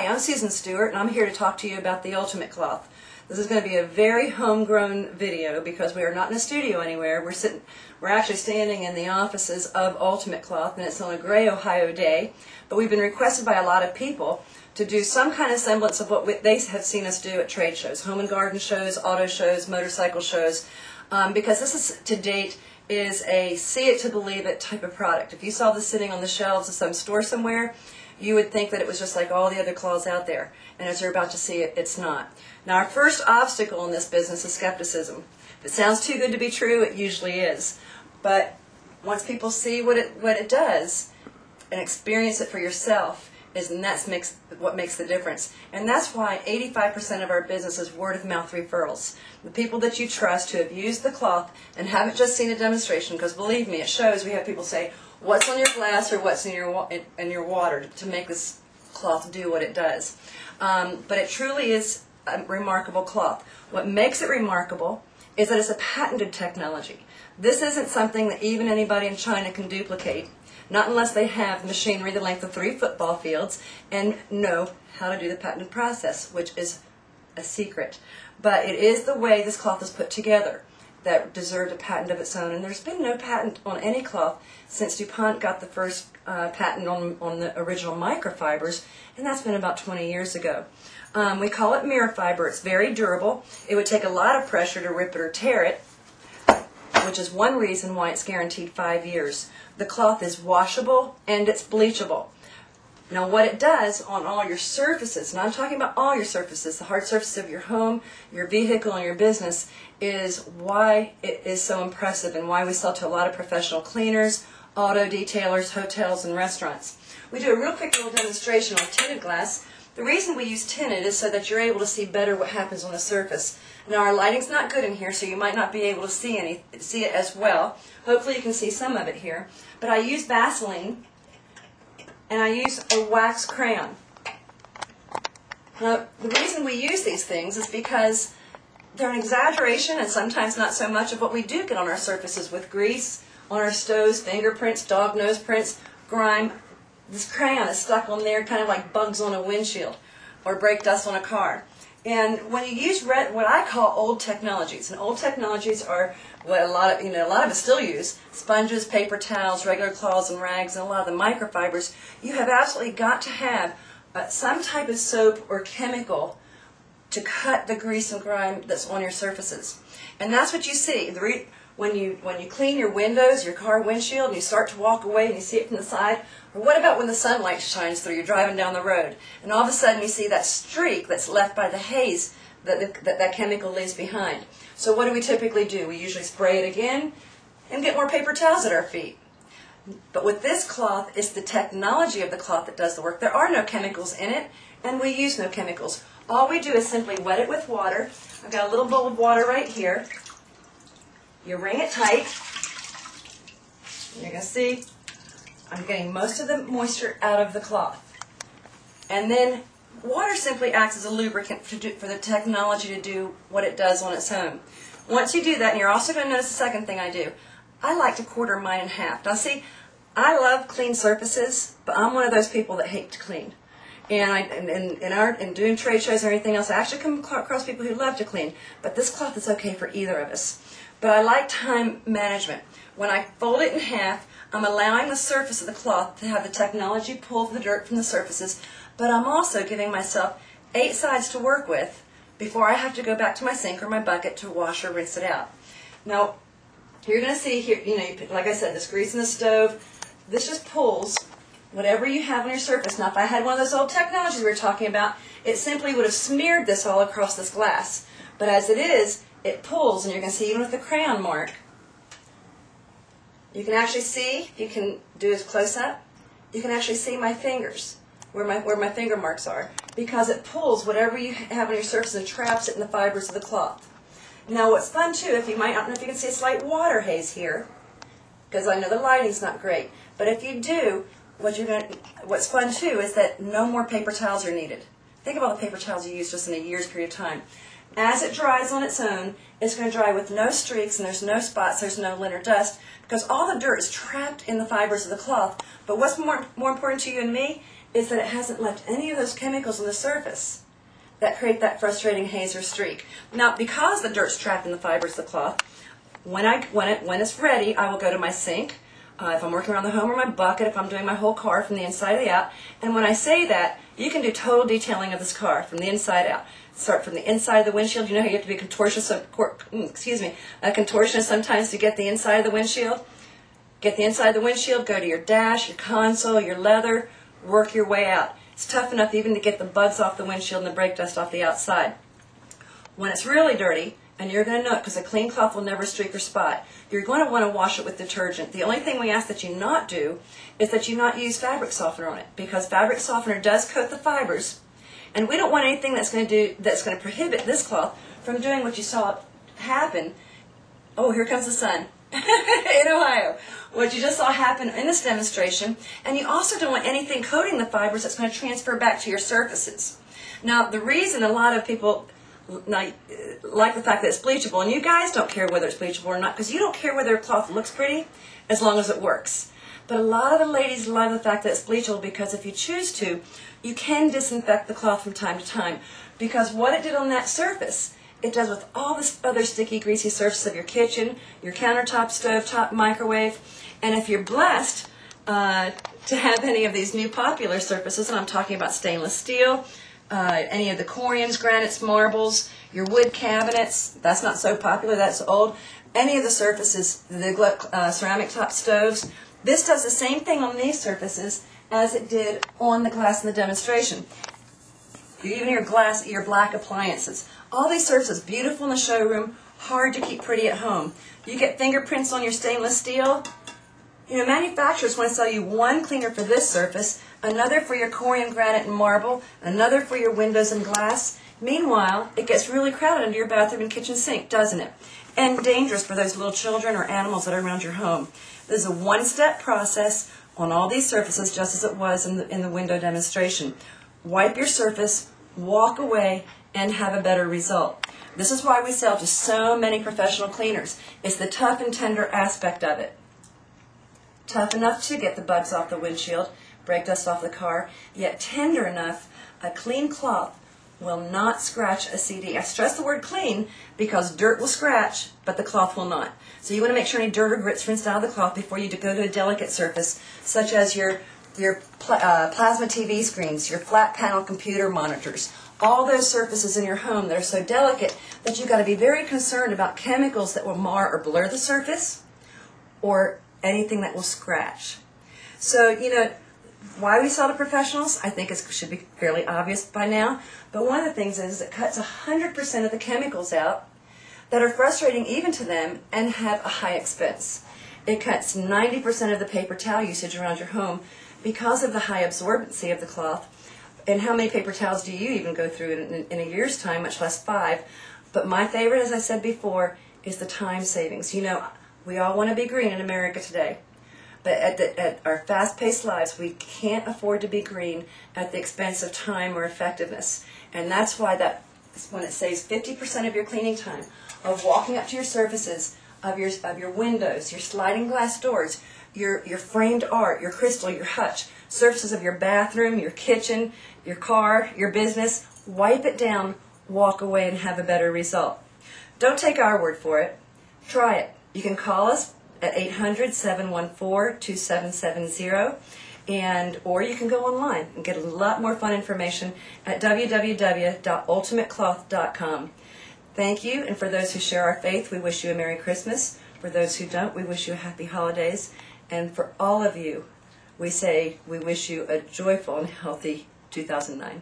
Hi, I'm Susan Stewart, and I'm here to talk to you about the Ultimate Cloth. This is going to be a very homegrown video because we are not in a studio anywhere. We're actually standing in the offices of Ultimate Cloth, and it's on a gray Ohio day. But we've been requested by a lot of people to do some kind of semblance of what they have seen us do at trade shows, home and garden shows, auto shows, motorcycle shows, because this is, to date, is a see it to believe it type of product. If you saw this sitting on the shelves of some store somewhere, you would think that it was just like all the other cloths out there. And as you're about to see it, it's not. Now, our first obstacle in this business is skepticism. If it sounds too good to be true, it usually is. But once people see what it does and experience it for yourself, that's what makes the difference. And that's why 85% of our business is word-of-mouth referrals. The people that you trust who have used the cloth and haven't just seen a demonstration, because believe me, it shows. We have people say, what's on your glass or what's in your water to make this cloth do what it does. But it truly is a remarkable cloth. What makes it remarkable is that it's a patented technology. This isn't something that even anybody in China can duplicate, not unless they have machinery the length of 3 football fields and know how to do the patented process, which is a secret. But it is the way this cloth is put together that deserved a patent of its own. And there's been no patent on any cloth since DuPont got the first patent on the original microfibers, and that's been about 20 years ago. We call it MiraFiber. It's very durable. It would take a lot of pressure to rip it or tear it, which is one reason why it's guaranteed 5 years. The cloth is washable and it's bleachable. Now what it does on all your surfaces, and I'm talking about all your surfaces, the hard surfaces of your home, your vehicle, and your business, is why it is so impressive and why we sell to a lot of professional cleaners, auto detailers, hotels, and restaurants. We do a real quick little demonstration on tinted glass. The reason we use tinted is so that you're able to see better what happens on the surface. Now our lighting's not good in here, so you might not be able to see it as well. Hopefully you can see some of it here. But I use Vaseline, and I use a wax crayon. Now, the reason we use these things is because they're an exaggeration and sometimes not so much of what we do get on our surfaces with grease, on our stoves, fingerprints, dog nose prints, grime. This crayon is stuck on there kind of like bugs on a windshield or brake dust on a car. And when you use what I call old technologies, and old technologies are what a lot of us still use, sponges, paper towels, regular cloths and rags, and a lot of the microfibers, you have absolutely got to have some type of soap or chemical to cut the grease and grime that's on your surfaces. And that's what you see. When you clean your windows, your car windshield, and you start to walk away and you see it from the side, or what about when the sunlight shines through, you're driving down the road, and all of a sudden you see that streak that's left by the haze that chemical leaves behind. So what do we typically do? We usually spray it again and get more paper towels at our feet. But with this cloth, it's the technology of the cloth that does the work. There are no chemicals in it, and we use no chemicals. All we do is simply wet it with water. I've got a little bowl of water right here. You wring it tight. You're going to see I'm getting most of the moisture out of the cloth. And then water simply acts as a lubricant for the technology to do what it does on its own. Once you do that, and you're also going to notice the second thing I do, I like to quarter mine in half. Now see, I love clean surfaces, but I'm one of those people that hate to clean. And in doing trade shows and everything else, I actually come across people who love to clean. But this cloth is okay for either of us. But I like time management. When I fold it in half, I'm allowing the surface of the cloth to have the technology pull the dirt from the surfaces, but I'm also giving myself 8 sides to work with before I have to go back to my sink or my bucket to wash or rinse it out. Now, you're going to see here, like I said, this grease in the stove, this just pulls whatever you have on your surface. Now, if I had one of those old technologies we were talking about, it simply would have smeared this all across this glass. But as it is, it pulls, and you're going to see even with the crayon mark, you can actually see, if you can do this close up, you can actually see my fingers, where my finger marks are, because it pulls whatever you have on your surface and traps it in the fibers of the cloth. Now what's fun too, I don't know if you can see a slight water haze here, because I know the lighting's not great, but if you do, what's fun too is that no more paper towels are needed. Think of all the paper towels you use just in a year's period of time. As it dries on its own, it's going to dry with no streaks, and there's no spots, there's no lint or dust, because all the dirt is trapped in the fibers of the cloth. But what's more important to you and me is that it hasn't left any of those chemicals on the surface that create that frustrating haze or streak. Now, because the dirt's trapped in the fibers of the cloth, when it's ready, I will go to my sink, if I'm working around the home, or my bucket, if I'm doing my whole car from the inside of the out. And when I say that, you can do total detailing of this car from the inside out. Start from the inside of the windshield. You know how you have to be a contortionist sometimes to get the inside of the windshield? Get the inside of the windshield, go to your dash, your console, your leather, work your way out. It's tough enough even to get the bugs off the windshield and the brake dust off the outside. When it's really dirty, and you're going to know it because a clean cloth will never streak or spot, you're going to want to wash it with detergent. The only thing we ask that you not do is that you not use fabric softener on it, because fabric softener does coat the fibers, and we don't want anything that's going to prohibit this cloth from doing what you saw happen. Oh, here comes the sun. In Ohio, what you just saw happen in this demonstration. And you also don't want anything coating the fibers that's going to transfer back to your surfaces. Now, the reason a lot of people like the fact that it's bleachable, and you guys don't care whether it's bleachable or not, because you don't care whether a cloth looks pretty as long as it works. But a lot of the ladies love the fact that it's bleachable, because if you choose to, you can disinfect the cloth from time to time, because what it did on that surface, it does with all this other sticky, greasy surface of your kitchen, your countertop, stovetop, microwave. And if you're blessed to have any of these new popular surfaces, and I'm talking about stainless steel, any of the corians, granites, marbles, your wood cabinets, that's not so popular, that's old, any of the surfaces, the ceramic top stoves, this does the same thing on these surfaces as it did on the glass in the demonstration. Even your black appliances. All these surfaces, beautiful in the showroom, hard to keep pretty at home. You get fingerprints on your stainless steel. You know, manufacturers want to sell you one cleaner for this surface, another for your corian, granite, and marble, another for your windows and glass. Meanwhile, it gets really crowded under your bathroom and kitchen sink, doesn't it? And dangerous for those little children or animals that are around your home. This is a one-step process on all these surfaces, just as it was in the window demonstration. Wipe your surface, walk away, and have a better result. This is why we sell to so many professional cleaners. It's the tough and tender aspect of it. Tough enough to get the bugs off the windshield, brake dust off the car, yet tender enough a clean cloth will not scratch a CD. I stress the word clean because dirt will scratch, but the cloth will not. So you want to make sure any dirt or grit's rinsed out of the cloth before you go to a delicate surface, such as your plasma TV screens, your flat panel computer monitors, all those surfaces in your home that are so delicate that you've got to be very concerned about chemicals that will mar or blur the surface, or anything that will scratch. So, you know, why we sell to professionals, I think it should be fairly obvious by now. But one of the things is it cuts 100% of the chemicals out that are frustrating even to them and have a high expense. It cuts 90% of the paper towel usage around your home because of the high absorbency of the cloth. And how many paper towels do you even go through in a year's time, much less 5? But my favorite, as I said before, is the time savings. You know, we all want to be green in America today. But at our fast-paced lives, we can't afford to be green at the expense of time or effectiveness. And that's why when it saves 50% of your cleaning time, of walking up to your surfaces, of your windows, your sliding glass doors, your framed art, your crystal, your hutch, surfaces of your bathroom, your kitchen, your car, your business, wipe it down, walk away, and have a better result. Don't take our word for it. Try it. You can call us at 800-714-2770, or you can go online and get a lot more fun information at www.ultimatecloth.com. Thank you, and for those who share our faith, we wish you a Merry Christmas. For those who don't, we wish you a Happy Holidays. And for all of you, we say we wish you a joyful and healthy 2009.